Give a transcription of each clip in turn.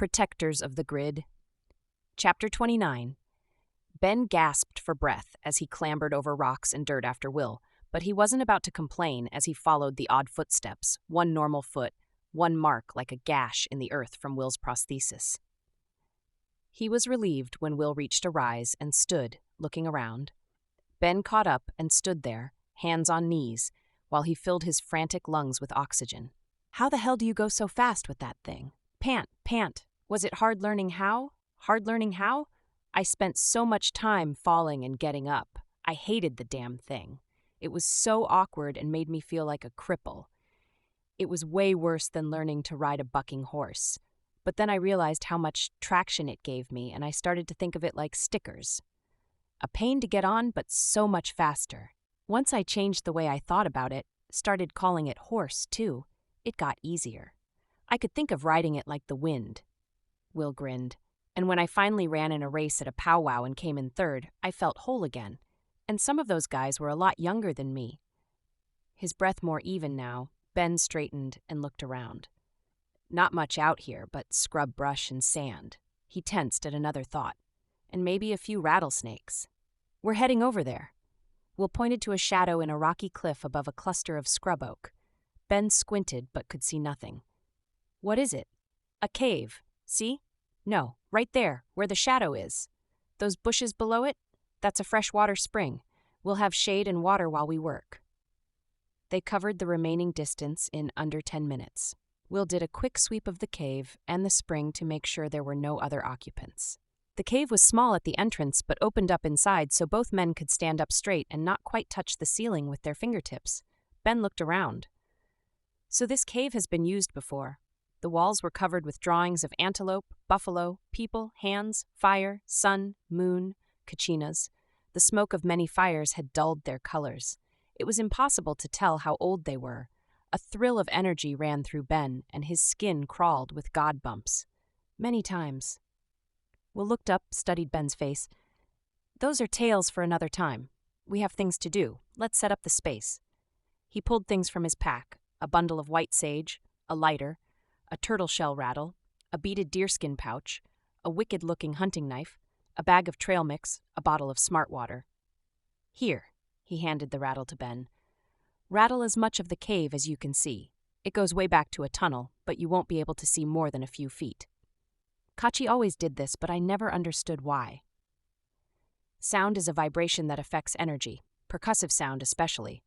Protectors of the Grid. Chapter 29. Ben gasped for breath as he clambered over rocks and dirt after Will, but he wasn't about to complain as he followed the odd footsteps, one normal foot, one mark like a gash in the earth from Will's prosthesis. He was relieved when Will reached a rise and stood, looking around. Ben caught up and stood there, hands on knees, while he filled his frantic lungs with oxygen. How the hell do you go so fast with that thing? Pant, pant. Was it hard learning how? Hard learning how? I spent so much time falling and getting up. I hated the damn thing. It was so awkward and made me feel like a cripple. It was way worse than learning to ride a bucking horse. But then I realized how much traction it gave me, and I started to think of it like stickers. A pain to get on, but so much faster. Once I changed the way I thought about it, started calling it horse, too, it got easier. I could think of riding it like the wind. Will grinned. And when I finally ran in a race at a powwow and came in third, I felt whole again. And some of those guys were a lot younger than me. His breath more even now, Ben straightened and looked around. Not much out here but scrub brush and sand. He tensed at another thought. And maybe a few rattlesnakes. We're heading over there. Will pointed to a shadow in a rocky cliff above a cluster of scrub oak. Ben squinted but could see nothing. What is it? A cave. See? No, right there, where the shadow is. Those bushes below it? That's a freshwater spring. We'll have shade and water while we work. They covered the remaining distance in under 10 minutes. Will did a quick sweep of the cave and the spring to make sure there were no other occupants. The cave was small at the entrance but opened up inside so both men could stand up straight and not quite touch the ceiling with their fingertips. Ben looked around. So this cave has been used before. The walls were covered with drawings of antelope, buffalo, people, hands, fire, sun, moon, kachinas. The smoke of many fires had dulled their colors. It was impossible to tell how old they were. A thrill of energy ran through Ben, and his skin crawled with god bumps. Many times. Will looked up, studied Ben's face. Those are tales for another time. We have things to do. Let's set up the space. He pulled things from his pack, a bundle of white sage, a lighter, a turtle shell rattle, a beaded deerskin pouch, a wicked-looking hunting knife, a bag of trail mix, a bottle of smart water. Here, he handed the rattle to Ben. Rattle as much of the cave as you can see. It goes way back to a tunnel, but you won't be able to see more than a few feet. Kachi always did this, but I never understood why. Sound is a vibration that affects energy, percussive sound especially.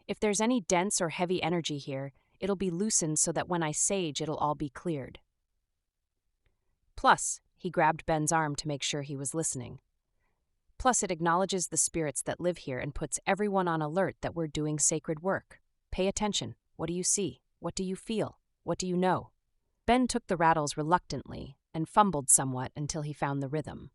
If there's any dense or heavy energy here, it'll be loosened so that when I sage, it'll all be cleared. Plus, he grabbed Ben's arm to make sure he was listening. Plus, it acknowledges the spirits that live here and puts everyone on alert that we're doing sacred work. Pay attention. What do you see? What do you feel? What do you know? Ben took the rattles reluctantly and fumbled somewhat until he found the rhythm.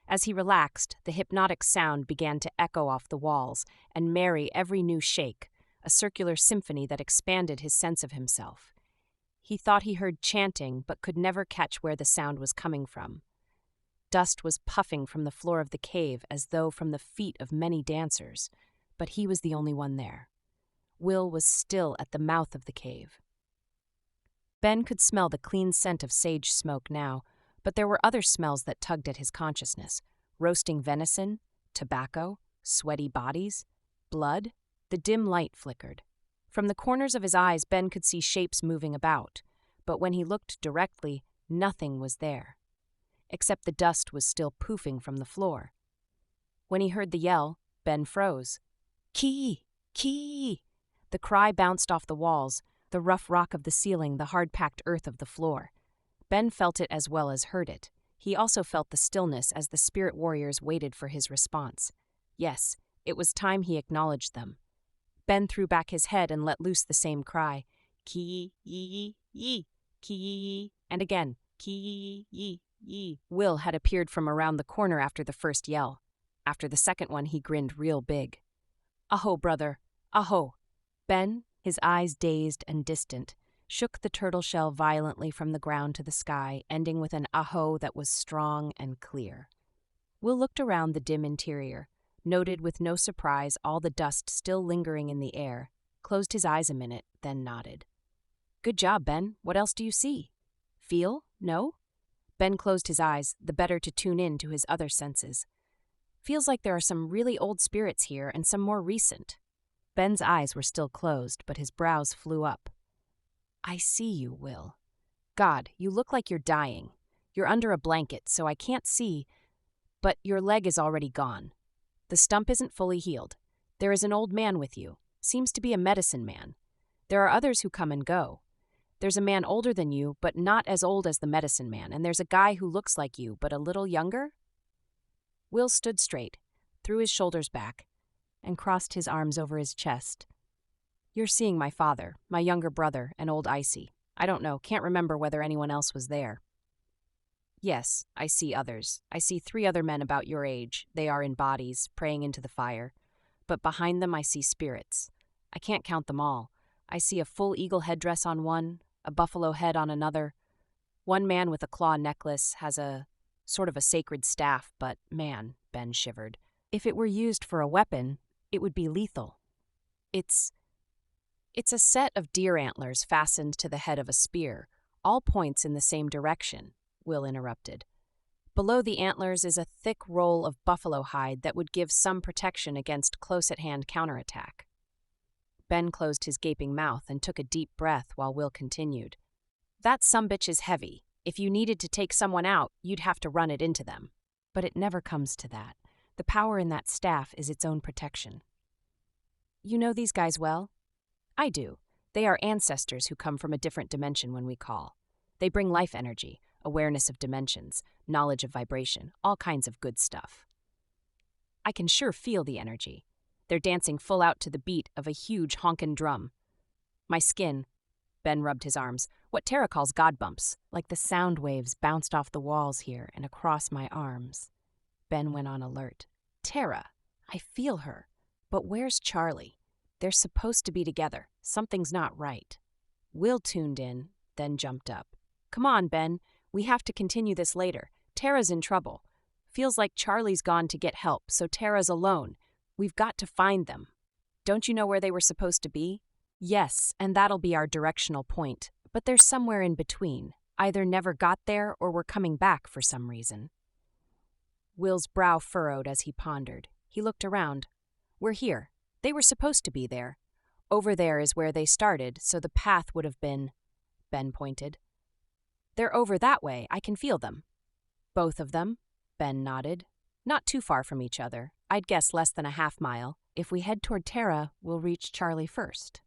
As he relaxed, the hypnotic sound began to echo off the walls and marry every new shake, a circular symphony that expanded his sense of himself. He thought he heard chanting, but could never catch where the sound was coming from. Dust was puffing from the floor of the cave as though from the feet of many dancers, but he was the only one there. Will was still at the mouth of the cave. Ben could smell the clean scent of sage smoke now, but there were other smells that tugged at his consciousness. Roasting venison, tobacco, sweaty bodies, blood. The dim light flickered. From the corners of his eyes, Ben could see shapes moving about, but when he looked directly, nothing was there. Except the dust was still poofing from the floor. When he heard the yell, Ben froze. Key! Key! The cry bounced off the walls, the rough rock of the ceiling, the hard-packed earth of the floor. Ben felt it as well as heard it. He also felt the stillness as the spirit warriors waited for his response. Yes, it was time he acknowledged them. Ben threw back his head and let loose the same cry. Kee-yee-yee, kee, and again, kee-yee-yee. Will had appeared from around the corner after the first yell. After the second one, he grinned real big. Aho, brother, aho. Ben, his eyes dazed and distant, shook the turtle shell violently from the ground to the sky, ending with an aho that was strong and clear. Will looked around the dim interior, noted with no surprise all the dust still lingering in the air, closed his eyes a minute, then nodded. Good job, Ben. What else do you see? Feel? No? Ben closed his eyes, the better to tune in to his other senses. Feels like there are some really old spirits here and some more recent. Ben's eyes were still closed, but his brows flew up. I see you, Will. God, you look like you're dying. You're under a blanket, so I can't see, but your leg is already gone. The stump isn't fully healed. There is an old man with you. Seems to be a medicine man. There are others who come and go. There's a man older than you, but not as old as the medicine man, and there's a guy who looks like you, but a little younger? Will stood straight, threw his shoulders back, and crossed his arms over his chest. You're seeing my father, my younger brother, and old Icy. I don't know, can't remember whether anyone else was there. Yes, I see others. I see 3 other men about your age. They are in bodies, praying into the fire. But behind them I see spirits. I can't count them all. I see a full eagle headdress on one, a buffalo head on another. One man with a claw necklace has a sort of a sacred staff, but man, Ben shivered. If it were used for a weapon, it would be lethal. It's a set of deer antlers fastened to the head of a spear, all points in the same direction, Will interrupted. Below the antlers is a thick roll of buffalo hide that would give some protection against close-at-hand counterattack. Ben closed his gaping mouth and took a deep breath while Will continued. That sumbitch is heavy. If you needed to take someone out, you'd have to run it into them. But it never comes to that. The power in that staff is its own protection. You know these guys well? I do. They are ancestors who come from a different dimension when we call. They bring life energy, awareness of dimensions, knowledge of vibration, all kinds of good stuff. I can sure feel the energy. They're dancing full out to the beat of a huge honkin' drum. My skin, Ben rubbed his arms, what Tara calls God bumps, like the sound waves bounced off the walls here and across my arms. Ben went on alert. Tara, I feel her. But where's Charlie? They're supposed to be together. Something's not right. Will tuned in, then jumped up. Come on, Ben. We have to continue this later. Tara's in trouble. Feels like Charlie's gone to get help, so Tara's alone. We've got to find them. Don't you know where they were supposed to be? Yes, and that'll be our directional point. But they're somewhere in between. Either never got there or were coming back for some reason. Will's brow furrowed as he pondered. He looked around. We're here. They were supposed to be there. Over there is where they started, so the path would have been... Ben pointed. They're over that way. I can feel them. Both of them? Ben nodded. Not too far from each other. I'd guess less than a half mile. If we head toward Tara, we'll reach Charlie first.